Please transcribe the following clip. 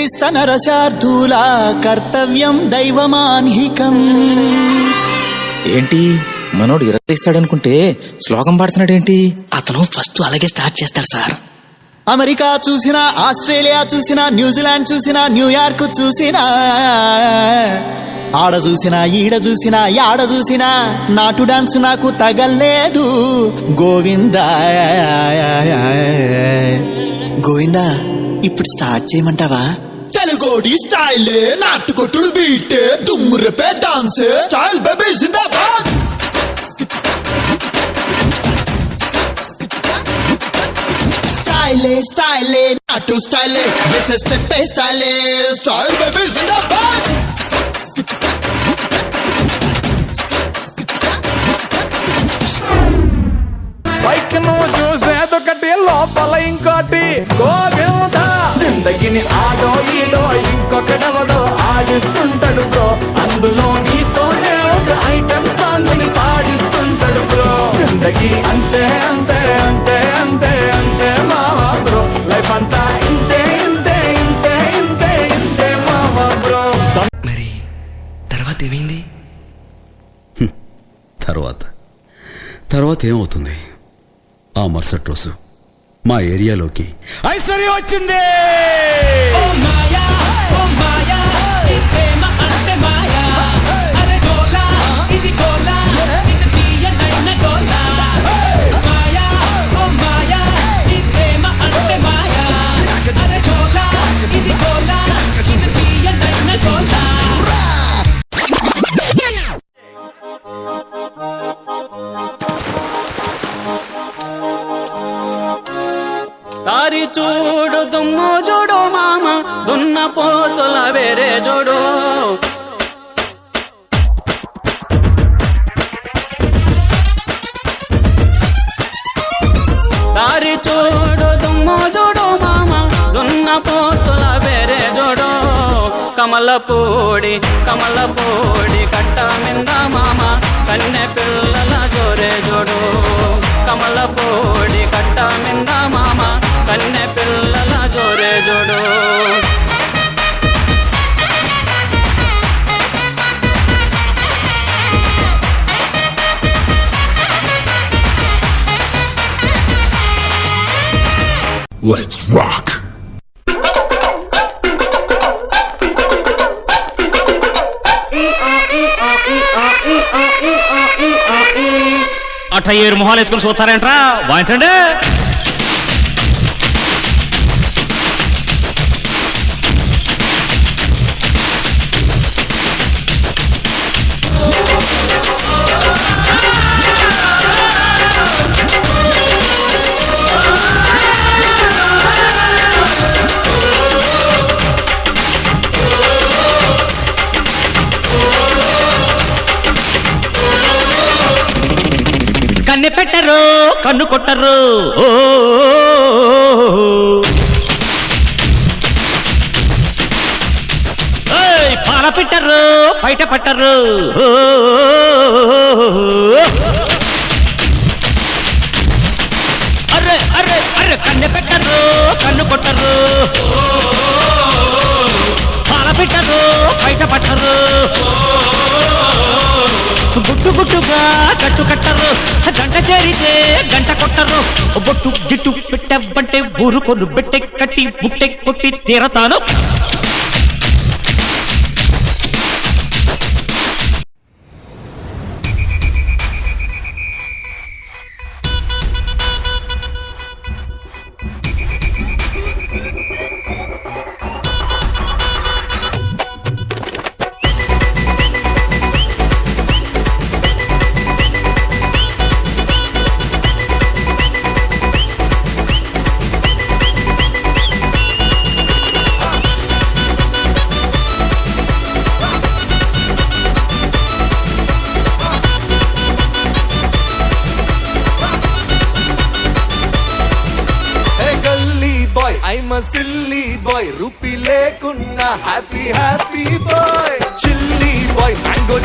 ఉత్తిష్ట నరశార్దూల కర్తవ్యం దైవమాన్హికం. ఏంటి మనోడు ఇరత్తిస్తాడనుకుంటే శ్లోకం పాడుతున్నాడేంటి? అతను ఫస్ట్ అలాగే స్టార్ట్ చేస్తాడు సార్. అమెరికా చూసినా, ఆస్ట్రేలియా చూసినా, న్యూజిలాండ్ చూసినా, న్యూయార్క్ చూసినా, ఆడ చూసినా ఈడ చూసినా యాడ చూసినా నాటు డాన్స్ నాకు తగల్లేదు. గోవిందా గోవిందా, ఇప్పుడు స్టార్ట్ చేయమంటావా? తెలుగోడి స్టైల్ నాటుకొట్టుడు బీట్ దుమ్ము రేపే డాన్స్ స్టైల్ బేబీ జిందాబాద్. స్టైలే స్టైలే నాటు స్టైలే వేసే స్టెప్ స్టైలే స్టైల్ బేబీ జిందాబాద్. బైక్ నువ్వు చూసేదొకటి లోపల ఇంకోటి. గోవింద జిందగిని ఆడో ఈడో ఇంకొకడెవడో ఆడిస్తుంటాడు బ్రో. అందులో నీతోనే ఒక ఐటమ్ సాంగ్ ని పాడిస్తుంటాడు బ్రో. జిందగీ అంతే అంతే అంతే అంతే అంతే మావా బ్రో. లైఫ్ అంతా ఇంతే ఇంతే ఇంతే ఇంతే ఇంతే మావా బ్రో. మరి తర్వాత ఏమైంది? తర్వాత ఏమవుతుంది? ఆ మరుసటి రోజు మా ఏరియాలోకి ఐశ్వర్య వచ్చింది. తారి చూడు దుమ్ము చూడు మామ దున్న పోతుల వేరే చూడు. తారి చూడు దుమ్ము చూడు మామ దున్న పోతుల వేరే చూడు. కమలపూడి కమలపూడి కట్ట మింద మామ కన్నె పిల్లల జోరే జోడు. కమలపూడి కట్ట మింద మామ కన్నె పిల్లల జోరే జోడు. Let's rock. అట్ట 7 మొహాలు వేసుకుని చూస్తారేంట్రా? వాయించండి. కన్నె పెట్టరు కన్ను కొట్టరు. పాల పెట్టరు బయట పట్టరు. అర్రే అర్రే అర్రే కన్నె పెట్టరు కన్ను కొట్టరు. పాల పెట్టరు బయట పట్టరు. గుట్టు గుట్టుగా కట్టు కట్టరు. గంట చేరితే గంట కొట్టరు. బొట్టు గిట్టు పెట్టబంటే ఊరుకొను బెట్టె కట్టి బుట్టె కొట్టి తీరతాను. I'm a silly boy, rupee లేకున్నా happy happy boy. Chilli boy mango